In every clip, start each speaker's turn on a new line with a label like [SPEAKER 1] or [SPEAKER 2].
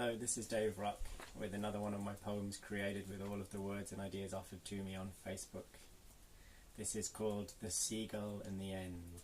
[SPEAKER 1] Hello, this is Dave Ruck with another one of my poems created with all of the words and ideas offered to me on Facebook. This is called The Seagull in the End.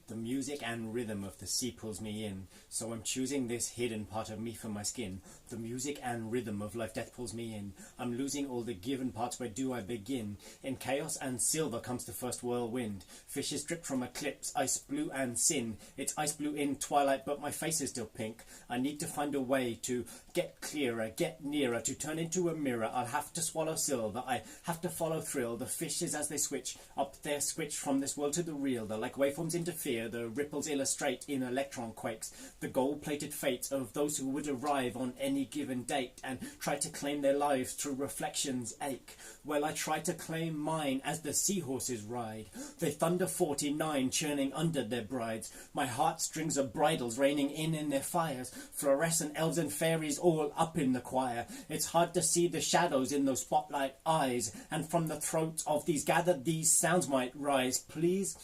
[SPEAKER 1] The music and rhythm of the sea pulls me in, so I'm choosing this hidden part of me for my skin. The music and rhythm of life death pulls me in. I'm losing all the given parts, where do I begin? In chaos and silver comes the first whirlwind. Fishes dripped from eclipse, ice blue and sin. It's ice blue in twilight, but my face is still pink. I need to find a way to get clearer, get nearer, to turn into a mirror. I'll have to swallow silver, I have to follow thrill. The fishes as they switch up their switch from this world to the real. They're like waveforms interfere. The ripples illustrate in electron quakes the gold-plated fates of those who would arrive on any given date and try to claim their lives through reflections ache. Well, I try to claim mine as the seahorses ride. They thunder 49, churning under their brides. My heartstrings are bridles raining in their fires. Fluorescent elves and fairies all up in the choir. It's hard to see the shadows in those spotlight eyes, and from the throats of these gathered these sounds might rise. Please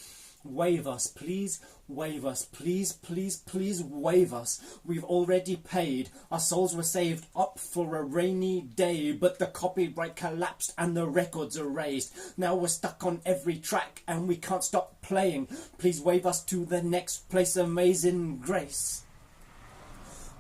[SPEAKER 1] wave us, please wave us, please, please, please wave us. We've already paid, our souls were saved up for a rainy day, but the copyright collapsed and the records erased. Now we're stuck on every track and we can't stop playing. Please wave us to the next place, amazing grace.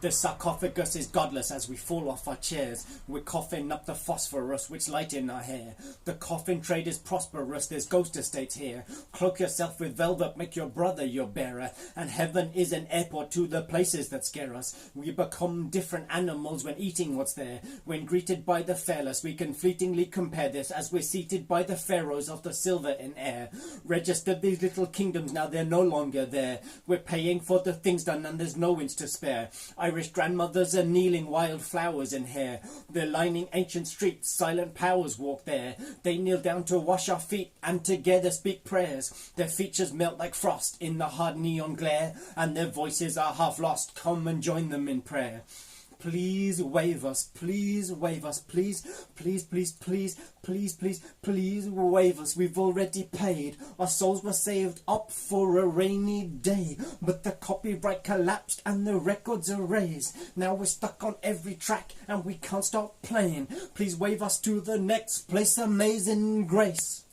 [SPEAKER 1] The sarcophagus is godless as we fall off our chairs. We're coughing up the phosphorus which light in our hair. The coffin trade is prosperous, there's ghost estates here. Cloak yourself with velvet, make your brother your bearer. And heaven is an airport to the places that scare us. We become different animals when eating what's there. When greeted by the fairless, we can fleetingly compare this as we're seated by the pharaohs of the silver in air. Registered these little kingdoms, now they're no longer there. We're paying for the things done and there's no inch to spare. Irish grandmothers are kneeling, wildflowers in hair. They're lining ancient streets, silent powers walk there. They kneel down to wash our feet and together speak prayers. Their features melt like frost in the hard neon glare, and their voices are half lost. Come and join them in prayer. Please wave us, please wave us, please, please, please, please, please, please, please wave us. We've already paid, our souls were saved up for a rainy day, but the copyright collapsed and the records erased. Now we're stuck on every track and we can't stop playing. Please wave us to the next place, amazing grace.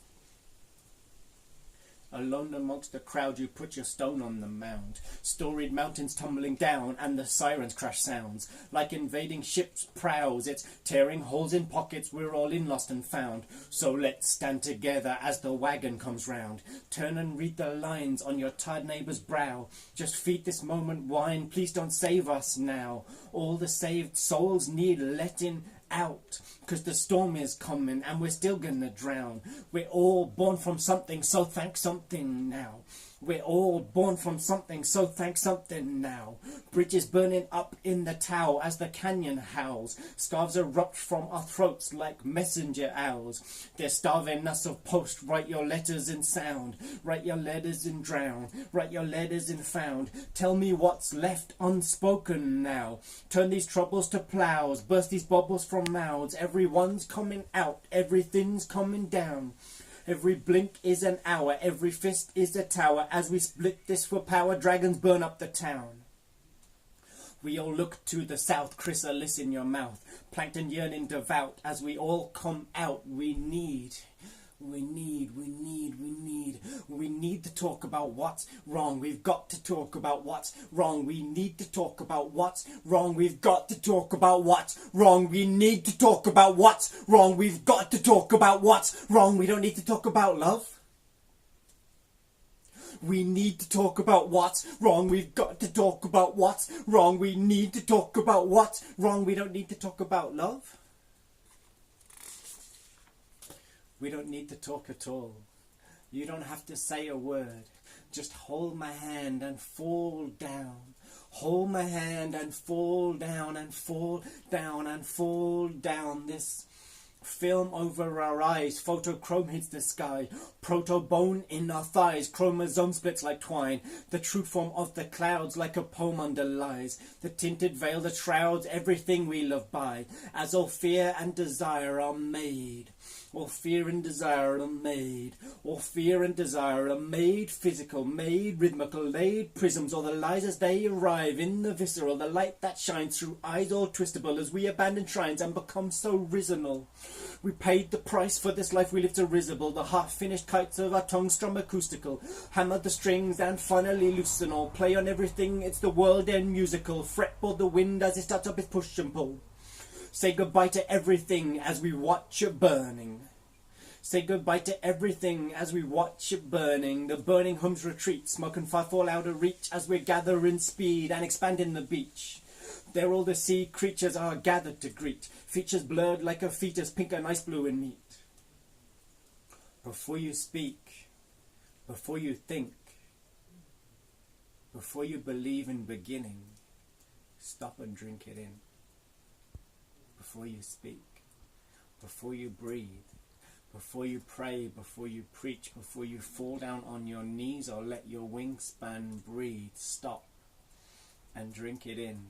[SPEAKER 1] Alone amongst the crowd you put your stone on the mound. Storied mountains tumbling down and the sirens crash sounds. Like invading ships' prows, it's tearing holes in pockets, we're all in lost and found. So let's stand together as the wagon comes round. Turn and read the lines on your tired neighbour's brow. Just feed this moment wine, please don't save us now. All the saved souls need letting out, 'cause the storm is coming and we're still gonna drown. We're all born from something, so thank something now. We're all born from something, so thank something now. Bridges burning up in the Tao as the canyon howls. Scarves erupt from our throats like messenger owls. They're starving us of post. Write your letters in sound. Write your letters in drown. Write your letters in found. Tell me what's left unspoken now. Turn these troubles to plows. Burst these bubbles from mouths. Everyone's coming out. Everything's coming down. Every blink is an hour, every fist is a tower. As we split this for power, dragons burn up the town. We all look to the south, chrysalis in your mouth. Plankton yearning devout, as we all come out. We need to talk about what's wrong. We've got to talk about what's wrong. We need to talk about what's wrong. We've got to talk about what's wrong. We need to talk about what's wrong. We've got to talk about what's wrong. We don't need to talk about love. We need to talk about what's wrong. We've got to talk about what's wrong. We need to talk about what's wrong. We don't need to talk about love. We don't need to talk at all. You don't have to say a word. Just hold my hand and fall down. Hold my hand and fall down and fall down and fall down. This film over our eyes, photochrome hits the sky, proto-bone in our thighs, chromosome splits like twine, the true form of the clouds like a poem underlies, the tinted veil that shrouds everything we love by, as all fear and desire are made. All fear and desire are made. All fear and desire are made physical, made rhythmical, laid prisms, or the lies as they arrive in the visceral, the light that shines through eyes all twistable as we abandon shrines and become so risonal. We paid the price for this life we live to risible, the half-finished kites of our tongues strum acoustical, hammer the strings and finally loosen all, play on everything, it's the world end musical, fretboard the wind as it starts up its push and pull. Say goodbye to everything as we watch it burning. Say goodbye to everything as we watch it burning. The burning homes retreat, smoke and fire fall out of reach as we gather in speed and expand in the beach. There all the sea creatures are gathered to greet, features blurred like a fetus, pink and ice blue and neat. Before you speak, before you think, before you believe in beginning, stop and drink it in. Before you speak, before you breathe, before you pray, before you preach, before you fall down on your knees or let your wingspan breathe, stop and drink it in.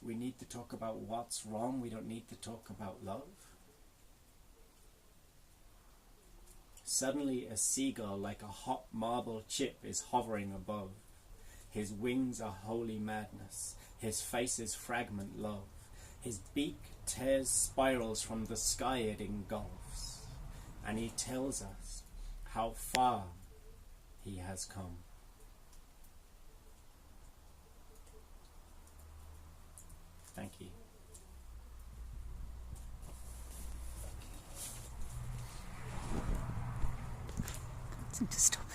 [SPEAKER 1] We need to talk about what's wrong. We don't need to talk about love. Suddenly a seagull like a hot marble chip is hovering above. His wings are holy madness. His face is fragment love. His beak tears spirals from the sky it engulfs. And he tells us how far he has come. Thank you.
[SPEAKER 2] Seem to stop.